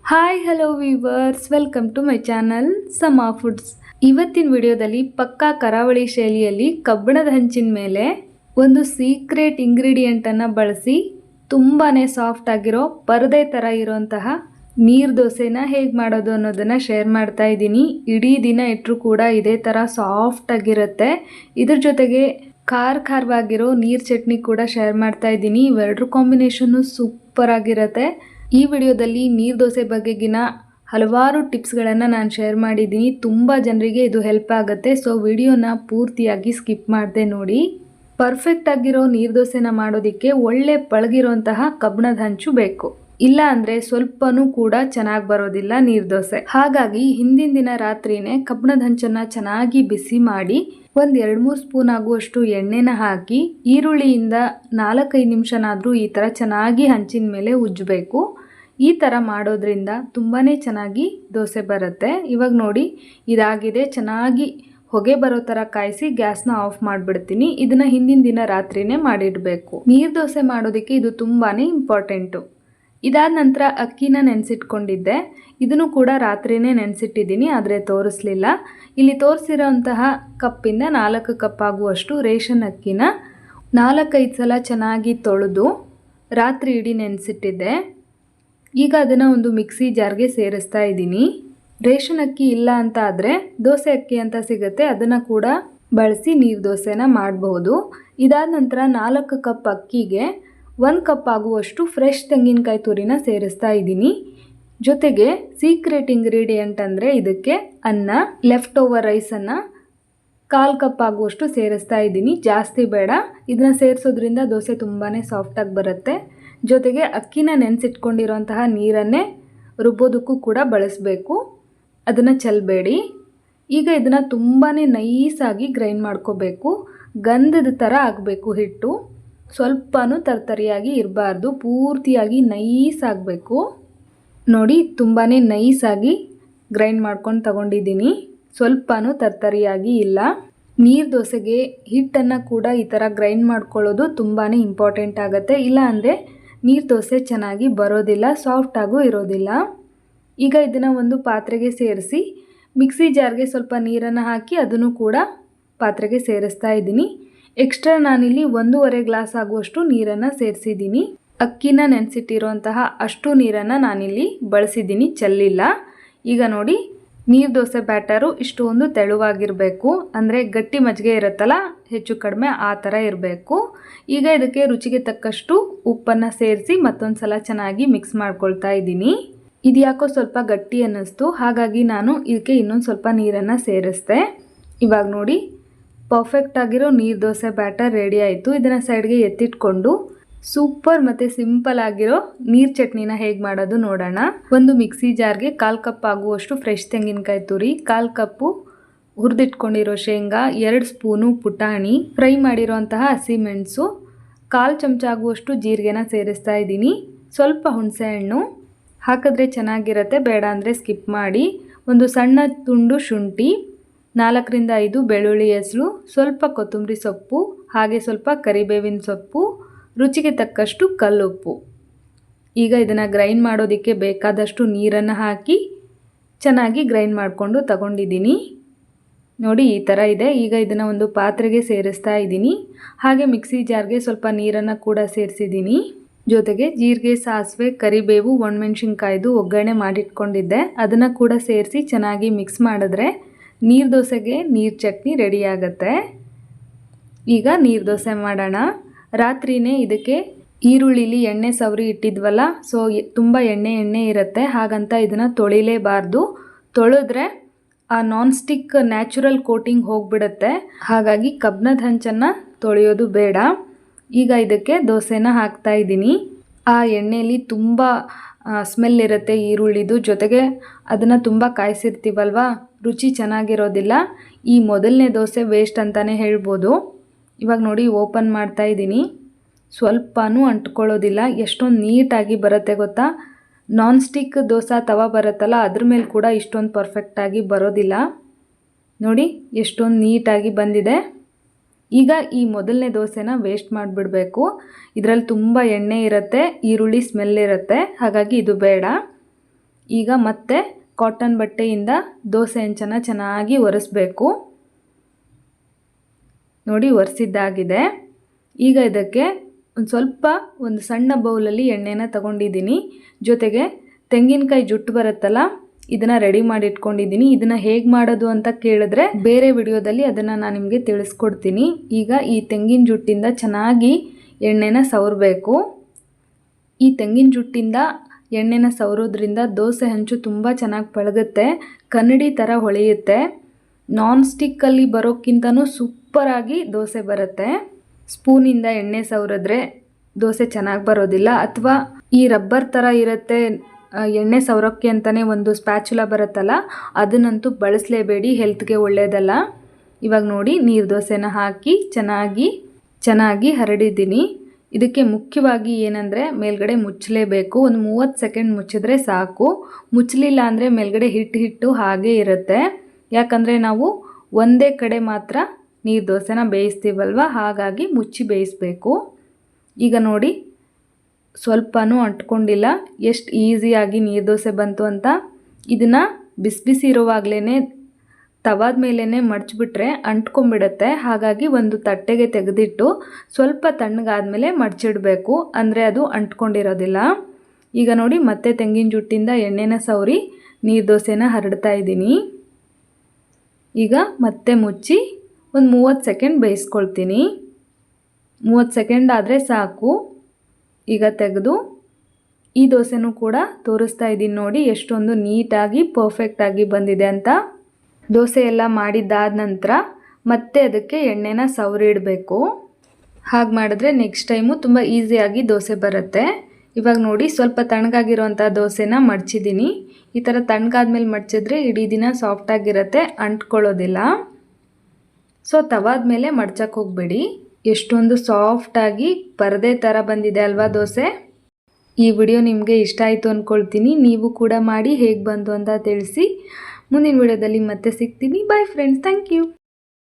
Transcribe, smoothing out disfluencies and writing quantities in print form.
Hi hello viewers, welcome to my channel Sama foods. ಇವತ್ತಿನ ವಿಡಿಯೋದಲ್ಲಿ ಪಕ್ಕಾ ಕರಾವಳಿ ಶೈಲಿಯಲ್ಲಿ ಕಬ್ಬಿಣದ ಹಂಚಿನ ಮೇಲೆ ಒಂದು ಸೀಕ್ರೆಟ್ ಇಂಗ್ರೀಡಿಯೆಂಟನ್ನು ಬಳಸಿ ತುಂಬಾ ಸಾಫ್ಟ್ ಆಗಿರೋ ಪರದೆ ಥರ ಇರೋಂತಹ ನೀರು ದೋಸೆನ ಹೇಗೆ ಮಾಡೋದು ಅನ್ನೋದನ್ನು ಶೇರ್ ಮಾಡ್ತಾ ಇದ್ದೀನಿ. ಇಡೀ ದಿನ ಇಟ್ಟರೂ ಕೂಡ ಇದೇ ಥರ ಸಾಫ್ಟ್ ಆಗಿರುತ್ತೆ. ಇದ್ರ ಜೊತೆಗೆ ಖಾರವಾಗಿರೋ ನೀರು ಚಟ್ನಿ ಕೂಡ ಶೇರ್ ಮಾಡ್ತಾ ಇದ್ದೀನಿ. ಇವೆರಡರ ಕಾಂಬಿನೇಷನ್ನು ಸೂಪರ್ ಆಗಿರುತ್ತೆ. ಈ ವಿಡಿಯೋದಲ್ಲಿ ನೀರು ದೋಸೆ ಬಗೆಗಿನ ಹಲವಾರು ಟಿಪ್ಸ್ಗಳನ್ನು ನಾನು ಶೇರ್ ಮಾಡಿದ್ದೀನಿ. ತುಂಬ ಜನರಿಗೆ ಇದು ಹೆಲ್ಪ್ ಆಗುತ್ತೆ. ಸೊ ವಿಡಿಯೋನ ಪೂರ್ತಿಯಾಗಿ ಸ್ಕಿಪ್ ಮಾಡದೆ ನೋಡಿ. ಪರ್ಫೆಕ್ಟ್ ಆಗಿರೋ ನೀರು ದೋಸೆನ ಮಾಡೋದಕ್ಕೆ ಒಳ್ಳೆ ಪಳಗಿರೋಂತಹ ಕಬ್ಬಿಣದ ಹಂಚು ಬೇಕು. ಇಲ್ಲ ಅಂದರೆ ಸ್ವಲ್ಪನೂ ಕೂಡ ಚೆನ್ನಾಗಿ ಬರೋದಿಲ್ಲ ನೀರು ದೋಸೆ. ಹಾಗಾಗಿ ಹಿಂದಿನ ದಿನ ರಾತ್ರಿನೇ ಕಬ್ಬಿಣದ ಹಂಚನ್ನು ಚೆನ್ನಾಗಿ ಬಿಸಿ ಮಾಡಿ ಒಂದು 2-3 ಸ್ಪೂನ್ ಆಗುವಷ್ಟು ಎಣ್ಣೆನ ಹಾಕಿ ಈರುಳ್ಳಿಯಿಂದ 4-5 ನಿಮಿಷನಾದರೂ ಈ ಥರ ಚೆನ್ನಾಗಿ ಹಂಚಿನ ಮೇಲೆ ಉಜ್ಜಬೇಕು. ಈ ಥರ ಮಾಡೋದ್ರಿಂದ ತುಂಬಾ ಚೆನ್ನಾಗಿ ದೋಸೆ ಬರುತ್ತೆ. ಇವಾಗ ನೋಡಿ ಇದಾಗಿದೆ. ಚೆನ್ನಾಗಿ ಹೊಗೆ ಬರೋ ಥರ ಕಾಯಿಸಿ ಗ್ಯಾಸ್ನ ಆಫ್ ಮಾಡಿಬಿಡ್ತೀನಿ. ಇದನ್ನು ಹಿಂದಿನ ದಿನ ರಾತ್ರಿನೇ ಮಾಡಿಡಬೇಕು. ನೀರು ದೋಸೆ ಮಾಡೋದಕ್ಕೆ ಇದು ತುಂಬಾ ಇಂಪಾರ್ಟೆಂಟು. ಇದಾದ ನಂತರ ಅಕ್ಕಿನ ನೆನೆಸಿಟ್ಕೊಂಡಿದ್ದೆ. ಇದನ್ನು ಕೂಡ ರಾತ್ರಿನೇ ನೆನೆಸಿಟ್ಟಿದ್ದೀನಿ, ಆದರೆ ತೋರಿಸ್ಲಿಲ್ಲ. ಇಲ್ಲಿ ತೋರಿಸಿರೋಂತಹ ಕಪ್ಪಿಂದ 4 ಕಪ್ ಆಗುವಷ್ಟು ರೇಷನ್ ಅಕ್ಕಿನ 4-5 ಸಲ ಚೆನ್ನಾಗಿ ತೊಳೆದು ರಾತ್ರಿ ಇಡೀ ನೆನೆಸಿಟ್ಟಿದ್ದೆ. ಈಗ ಅದನ್ನು ಒಂದು ಮಿಕ್ಸಿ ಜಾರ್ಗೆ ಸೇರಿಸ್ತಾ ಇದ್ದೀನಿ. ರೇಷನ್ ಅಕ್ಕಿ ಇಲ್ಲ ಅಂತ ಆದರೆ ದೋಸೆ ಅಕ್ಕಿ ಅಂತ ಸಿಗುತ್ತೆ, ಅದನ್ನು ಕೂಡ ಬಳಸಿ ನೀರು ದೋಸೆನ ಮಾಡಬಹುದು. ಇದಾದ ನಂತರ 4 ಕಪ್ ಅಕ್ಕಿಗೆ 1 ಕಪ್ ಆಗುವಷ್ಟು ಫ್ರೆಶ್ ತೆಂಗಿನಕಾಯಿ ತುರಿನ ಸೇರಿಸ್ತಾ ಇದ್ದೀನಿ. ಜೊತೆಗೆ ಸೀಕ್ರೆಟ್ ಇಂಗ್ರೀಡಿಯೆಂಟ್ ಅಂದರೆ ಇದಕ್ಕೆ ಅನ್ನ, ಲೆಫ್ಟ್ ಓವರ್ ರೈಸನ್ನು 1/4 ಕಪ್ ಆಗುವಷ್ಟು ಸೇರಿಸ್ತಾ ಇದ್ದೀನಿ. ಜಾಸ್ತಿ ಬೇಡ. ಇದನ್ನು ಸೇರಿಸೋದ್ರಿಂದ ದೋಸೆ ತುಂಬಾ ಸಾಫ್ಟಾಗಿ ಬರುತ್ತೆ. ಜೊತೆಗೆ ಅಕ್ಕಿನ ನೆನೆಸಿಟ್ಕೊಂಡಿರೋಂತಹ ನೀರನ್ನೇ ರುಬ್ಬೋದಕ್ಕೂ ಕೂಡ ಬಳಸಬೇಕು, ಅದನ್ನು ಚೆಲ್ಲಬೇಡಿ. ಈಗ ಇದನ್ನು ತುಂಬಾ ನೈಸಾಗಿ ಗ್ರೈಂಡ್ ಮಾಡ್ಕೋಬೇಕು. ಗಂಧದ ಥರ ಆಗಬೇಕು ಹಿಟ್ಟು. ಸ್ವಲ್ಪನೂ ತರ್ತರಿಯಾಗಿ ಇರಬಾರ್ದು, ಪೂರ್ತಿಯಾಗಿ ನೈಸ್ ಆಗಬೇಕು. ನೋಡಿ ತುಂಬಾ ನೈಸಾಗಿ ಗ್ರೈಂಡ್ ಮಾಡ್ಕೊಂಡು ತಗೊಂಡಿದ್ದೀನಿ. ಸ್ವಲ್ಪನೂ ತರ್ತರಿಯಾಗಿ ಇಲ್ಲ. ನೀರು ದೋಸೆಗೆ ಹಿಟ್ಟನ್ನು ಕೂಡ ಈ ಥರ ಗ್ರೈಂಡ್ ಮಾಡ್ಕೊಳ್ಳೋದು ತುಂಬಾ ಇಂಪಾರ್ಟೆಂಟ್ ಆಗುತ್ತೆ. ಇಲ್ಲ ಅಂದರೆ ನೀರು ದೋಸೆ ಚೆನ್ನಾಗಿ ಬರೋದಿಲ್ಲ, ಸಾಫ್ಟಾಗೂ ಇರೋದಿಲ್ಲ. ಈಗ ಇದನ್ನು ಒಂದು ಪಾತ್ರೆಗೆ ಸೇರಿಸಿ ಮಿಕ್ಸಿ ಜಾರ್ಗೆ ಸ್ವಲ್ಪ ನೀರನ್ನು ಹಾಕಿ ಅದನ್ನು ಕೂಡ ಪಾತ್ರೆಗೆ ಸೇರಿಸ್ತಾ ಇದ್ದೀನಿ. ಎಕ್ಸ್ಟ್ರಾ ನಾನಿಲ್ಲಿ 1.5 ಗ್ಲಾಸ್ ಆಗುವಷ್ಟು ನೀರನ್ನು ಸೇರಿಸಿದ್ದೀನಿ. ಅಕ್ಕಿನ ನೆನೆಸಿಟ್ಟಿರುವಂತಹ ಅಷ್ಟು ನೀರನ್ನು ನಾನಿಲ್ಲಿ ಬಳಸಿದ್ದೀನಿ, ಚೆಲ್ಲಿಲ್ಲ. ಈಗ ನೋಡಿ ನೀರು ದೋಸೆ ಬ್ಯಾಟರು ಇಷ್ಟೊಂದು ತೆಳುವಾಗಿರಬೇಕು. ಅಂದರೆ ಗಟ್ಟಿ ಮಜ್ಜಿಗೆ ಇರುತ್ತಲ್ಲ, ಹೆಚ್ಚು ಕಡಿಮೆ ಆ ಥರ ಇರಬೇಕು. ಈಗ ಇದಕ್ಕೆ ರುಚಿಗೆ ತಕ್ಕಷ್ಟು ಉಪ್ಪನ್ನು ಸೇರಿಸಿ ಮತ್ತೊಂದು ಸಲ ಚೆನ್ನಾಗಿ ಮಿಕ್ಸ್ ಮಾಡ್ಕೊಳ್ತಾ ಇದ್ದೀನಿ. ಇದು ಯಾಕೋ ಸ್ವಲ್ಪ ಗಟ್ಟಿ ಅನ್ನಿಸ್ತು, ಹಾಗಾಗಿ ನಾನು ಇದಕ್ಕೆ ಇನ್ನೊಂದು ಸ್ವಲ್ಪ ನೀರನ್ನು ಸೇರಿಸ್ದೆ. ಇವಾಗ ನೋಡಿ ಪರ್ಫೆಕ್ಟ್ ಆಗಿರೋ ನೀರು ದೋಸೆ ಬ್ಯಾಟರ್ ರೆಡಿ ಆಯಿತು. ಇದನ್ನು ಸೈಡ್ಗೆ ಎತ್ತಿಟ್ಕೊಂಡು ಸೂಪರ್ ಮತ್ತು ಸಿಂಪಲ್ ಆಗಿರೋ ನೀರು ಚಟ್ನಿನ ಹೇಗೆ ಮಾಡೋದು ನೋಡೋಣ. ಒಂದು ಮಿಕ್ಸಿ ಜಾರ್ಗೆ 1/4 ಕಪ್ ಆಗುವಷ್ಟು ಫ್ರೆಶ್ ತೆಂಗಿನಕಾಯಿ ತುರಿ, 1/4 ಕಪ್ಪು ಹುರಿದಿಟ್ಕೊಂಡಿರೋ ಶೇಂಗಾ, 2 ಸ್ಪೂನು ಪುಟಾಣಿ, ಫ್ರೈ ಮಾಡಿರೋಂತಹ ಹಸಿಮೆಣಸು, 1/4 ಚಮಚ ಆಗುವಷ್ಟು ಜೀರಿಗೆನ ಸೇರಿಸ್ತಾ ಇದ್ದೀನಿ. ಸ್ವಲ್ಪ ಹುಣಸೆ ಹಣ್ಣು ಹಾಕಿದ್ರೆ ಚೆನ್ನಾಗಿರುತ್ತೆ, ಬೇಡ ಅಂದರೆ ಸ್ಕಿಪ್ ಮಾಡಿ. ಒಂದು ಸಣ್ಣ ತುಂಡು ಶುಂಠಿ, 4-5 ಬೆಳ್ಳುಳ್ಳಿ ಹೆಸರು, ಸ್ವಲ್ಪ ಕೊತ್ತಂಬರಿ ಸೊಪ್ಪು, ಹಾಗೆ ಸ್ವಲ್ಪ ಕರಿಬೇವಿನ ಸೊಪ್ಪು, ರುಚಿಗೆ ತಕ್ಕಷ್ಟು ಕಲ್ಲುಪ್ಪು. ಈಗ ಇದನ್ನು ಗ್ರೈಂಡ್ ಮಾಡೋದಕ್ಕೆ ಬೇಕಾದಷ್ಟು ನೀರನ್ನು ಹಾಕಿ ಚೆನ್ನಾಗಿ ಗ್ರೈಂಡ್ ಮಾಡಿಕೊಂಡು ತಗೊಂಡಿದ್ದೀನಿ. ನೋಡಿ ಈ ಥರ ಇದೆ. ಈಗ ಇದನ್ನು ಒಂದು ಪಾತ್ರೆಗೆ ಸೇರಿಸ್ತಾ ಇದ್ದೀನಿ. ಹಾಗೆ ಮಿಕ್ಸಿ ಜಾರ್ಗೆ ಸ್ವಲ್ಪ ನೀರನ್ನು ಕೂಡ ಸೇರಿಸಿದ್ದೀನಿ. ಜೊತೆಗೆ ಜೀರಿಗೆ, ಸಾಸಿವೆ, ಕರಿಬೇವು, ಒಣಮೆಣ್ಸಿನ್ಕಾಯ್ದು ಒಗ್ಗರಣೆ ಮಾಡಿಟ್ಕೊಂಡಿದ್ದೆ, ಅದನ್ನು ಕೂಡ ಸೇರಿಸಿ ಚೆನ್ನಾಗಿ ಮಿಕ್ಸ್ ಮಾಡಿದ್ರೆ ನೀರು ದೋಸೆಗೆ ನೀರು ಚಟ್ನಿ ರೆಡಿ ಆಗುತ್ತೆ. ಈಗ ನೀರು ದೋಸೆ ಮಾಡೋಣ. ರಾತ್ರಿನೇ ಇದಕ್ಕೆ ಈರುಳ್ಳಿಲಿ ಎಣ್ಣೆ ಸವರಿ ಇಟ್ಟಿದ್ವಲ್ಲ, ಸೊ ತುಂಬ ಎಣ್ಣೆ ಇರುತ್ತೆ. ಹಾಗಂತ ಇದನ್ನು ತೊಳಿಲೇಬಾರ್ದು. ತೊಳೆದ್ರೆ ಆ ನಾನ್ ಸ್ಟಿಕ್ ನ್ಯಾಚುರಲ್ ಕೋಟಿಂಗ್ ಹೋಗಿಬಿಡುತ್ತೆ. ಹಾಗಾಗಿ ಕಬ್ಬಿಣದ ಹಂಚನ್ನು ತೊಳೆಯೋದು ಬೇಡ. ಈಗ ಇದಕ್ಕೆ ದೋಸೆನ ಹಾಕ್ತಾ ಇದ್ದೀನಿ. ಆ ಎಣ್ಣೆಯಲ್ಲಿ ತುಂಬ ಸ್ಮೆಲ್ ಇರುತ್ತೆ ಈರುಳ್ಳಿದು. ಜೊತೆಗೆ ಅದನ್ನು ತುಂಬ ಕಾಯಿಸಿರ್ತೀವಲ್ವ, ರುಚಿ ಚೆನ್ನಾಗಿರೋದಿಲ್ಲ. ಈ ಮೊದಲನೇ ದೋಸೆ ವೇಸ್ಟ್ ಅಂತಲೇ ಹೇಳ್ಬೋದು. ಇವಾಗ ನೋಡಿ ಓಪನ್ ಮಾಡ್ತಾ ಇದ್ದೀನಿ. ಸ್ವಲ್ಪನೂ ಅಂಟ್ಕೊಳ್ಳೋದಿಲ್ಲ, ಎಷ್ಟೊಂದು ನೀಟಾಗಿ ಬರುತ್ತೆ ಗೊತ್ತಾ. ನಾನ್ ಸ್ಟಿಕ್ ದೋಸೆ ತವ ಬರುತ್ತಲ್ಲ, ಅದ್ರ ಮೇಲೆ ಕೂಡ ಇಷ್ಟೊಂದು ಪರ್ಫೆಕ್ಟಾಗಿ ಬರೋದಿಲ್ಲ. ನೋಡಿ ಎಷ್ಟೊಂದು ನೀಟಾಗಿ ಬಂದಿದೆ. ಈಗ ಈ ಮೊದಲನೇ ದೋಸೆನ ವೇಸ್ಟ್ ಈಗ ಮತ್ತೆ ಕಾಟನ್ ಬಟ್ಟೆಯಿಂದ ದೋಸೆ ಹಂಚನ್ನು ಚೆನ್ನಾಗಿ ಒರೆಸ್ಬೇಕು. ನೋಡಿ ಒರೆಸಿದ್ದಾಗಿದೆ. ಈಗ ಇದಕ್ಕೆ ಒಂದು ಸಣ್ಣ ಬೌಲಲ್ಲಿ ಎಣ್ಣೆನ ತಗೊಂಡಿದ್ದೀನಿ. ಜೊತೆಗೆ ತೆಂಗಿನಕಾಯಿ ಜುಟ್ಟು ಬರುತ್ತಲ್ಲ, ಇದನ್ನು ರೆಡಿ ಮಾಡಿ ಇಟ್ಕೊಂಡಿದ್ದೀನಿ. ಇದನ್ನು ಹೇಗೆ ಮಾಡೋದು ಅಂತ ಕೇಳಿದ್ರೆ ಬೇರೆ ವಿಡಿಯೋದಲ್ಲಿ ಅದನ್ನು ನಾನು ನಿಮಗೆ ತಿಳಿಸ್ಕೊಡ್ತೀನಿ. ಈಗ ಈ ತೆಂಗಿನ ಜುಟ್ಟಿಂದ ಚೆನ್ನಾಗಿ ಎಣ್ಣೆನ ಸವರಬೇಕು. ಈ ತೆಂಗಿನ ಜುಟ್ಟಿಂದ ಎಣ್ಣೆನ ಸವರೋದ್ರಿಂದ ದೋಸೆ ಹಂಚು ತುಂಬ ಚೆನ್ನಾಗಿ ಪಳಗುತ್ತೆ, ಕನ್ನಡಿ ಥರ ಹೊಳೆಯುತ್ತೆ. ನಾನ್ ಸ್ಟಿಕ್ಕಲ್ಲಿ ಬರೋಕ್ಕಿಂತನೂ ಸೂಪರಾಗಿ ದೋಸೆ ಬರುತ್ತೆ. ಸ್ಪೂನಿಂದ ಎಣ್ಣೆ ಸವರಿದ್ರೆ ದೋಸೆ ಚೆನ್ನಾಗಿ ಬರೋದಿಲ್ಲ. ಅಥವಾ ಈ ರಬ್ಬರ್ ಥರ ಇರುತ್ತೆ ಎಣ್ಣೆ ಸವರೋಕ್ಕೆ ಅಂತಲೇ ಒಂದು ಸ್ಪ್ಯಾಚುಲಾ ಬರುತ್ತಲ್ಲ, ಅದನ್ನಂತೂ ಬಳಸಲೇಬೇಡಿ, ಹೆಲ್ತ್ಗೆ ಒಳ್ಳೆಯದಲ್ಲ. ಇವಾಗ ನೋಡಿ ನೀರು ದೋಸೆನ ಹಾಕಿ ಚೆನ್ನಾಗಿ ಹರಡಿದ್ದೀನಿ. ಇದಕ್ಕೆ ಮುಖ್ಯವಾಗಿ ಏನಂದರೆ ಮೇಲ್ಗಡೆ ಮುಚ್ಚಲೇಬೇಕು. ಒಂದು 30 ಸೆಕೆಂಡ್ ಮುಚ್ಚಿದ್ರೆ ಸಾಕು. ಮುಚ್ಚಲಿಲ್ಲ ಅಂದರೆ ಮೇಲ್ಗಡೆ ಹಿಟ್ಟು ಹಾಗೇ ಇರುತ್ತೆ. ಯಾಕಂದರೆ ನಾವು ಒಂದೇ ಕಡೆ ಮಾತ್ರ ನೀರು ದೋಸೆನ ಬೇಯಿಸ್ತೀವಲ್ವ, ಹಾಗಾಗಿ ಮುಚ್ಚಿ ಬೇಯಿಸಬೇಕು. ಈಗ ನೋಡಿ ಸ್ವಲ್ಪನೂ ಅಂಟ್ಕೊಂಡಿಲ್ಲ, ಎಷ್ಟು ಈಸಿಯಾಗಿ ನೀರು ದೋಸೆ ಬಂತು ಅಂತ. ಇದನ್ನು ಬಿಸಿ ಇರುವಾಗಲೇ ತವಾದ ಮೇಲೇ ಮಡಚಿಬಿಟ್ರೆ ಅಂಟ್ಕೊಂಡ್ಬಿಡುತ್ತೆ. ಹಾಗಾಗಿ ಒಂದು ತಟ್ಟೆಗೆ ತೆಗೆದಿಟ್ಟು ಸ್ವಲ್ಪ ತಣ್ಣಗಾದ್ಮೇಲೆ ಮಡಚಿಡಬೇಕು, ಅಂದರೆ ಅದು ಅಂಟ್ಕೊಂಡಿರೋದಿಲ್ಲ. ಈಗ ನೋಡಿ ಮತ್ತೆ ತೆಂಗಿನ ಜುಟ್ಟಿಂದ ಎಣ್ಣೆನ ಸವರಿ ನೀರು ದೋಸೆನ ಹರಡ್ತಾ ಇದ್ದೀನಿ. ಈಗ ಮತ್ತೆ ಮುಚ್ಚಿ ಒಂದು 30 ಸೆಕೆಂಡ್ ಬೇಯಿಸ್ಕೊಳ್ತೀನಿ. 30 ಸೆಕೆಂಡ್ ಆದರೆ ಸಾಕು. ಈಗ ತೆಗೆದು ಈ ದೋಸೆನೂ ಕೂಡ ತೋರಿಸ್ತಾ ಇದ್ದೀನಿ. ನೋಡಿ ಎಷ್ಟೊಂದು ನೀಟಾಗಿ ಪರ್ಫೆಕ್ಟಾಗಿ ಬಂದಿದೆ ಅಂತ. ದೋಸೆ ಎಲ್ಲ ಮಾಡಿದ್ದಾದ ನಂತರ ಮತ್ತೆ ಅದಕ್ಕೆ ಎಣ್ಣೆನ ಸವರಿ ಇಡಬೇಕು. ಹಾಗೆ ಮಾಡಿದ್ರೆ ನೆಕ್ಸ್ಟ್ ಟೈಮು ತುಂಬ ಈಸಿಯಾಗಿ ದೋಸೆ ಬರುತ್ತೆ. ಇವಾಗ ನೋಡಿ ಸ್ವಲ್ಪ ತಣ್ಣಗಾಗಿರೋಂಥ ದೋಸೆನ ಮಡಚಿದ್ದೀನಿ. ಈ ಥರ ತಣ್ಣಗಾದ್ಮೇಲೆ ಮಡಚಿದ್ರೆ ಇಡೀ ದಿನ ಸಾಫ್ಟಾಗಿರುತ್ತೆ, ಅಂಟ್ಕೊಳ್ಳೋದಿಲ್ಲ. ಸೊ ತವಾದ ಮೇಲೆ ಮಡ್ಚಕ್ಕೆ ಹೋಗಬೇಡಿ. ಎಷ್ಟೊಂದು ಸಾಫ್ಟಾಗಿ ಪರದೆ ಥರ ಬಂದಿದೆ ಅಲ್ವಾ ದೋಸೆ. ಈ ವಿಡಿಯೋ ನಿಮಗೆ ಇಷ್ಟ ಆಯಿತು ಅಂದ್ಕೊಳ್ತೀನಿ. ನೀವು ಕೂಡ ಮಾಡಿ ಹೇಗೆ ಬಂತು ಅಂತ ತಿಳಿಸಿ. ಮುಂದಿನ ವಿಡಿಯೋದಲ್ಲಿ ಮತ್ತೆ ಸಿಗ್ತೀನಿ. Bye friends, thank you.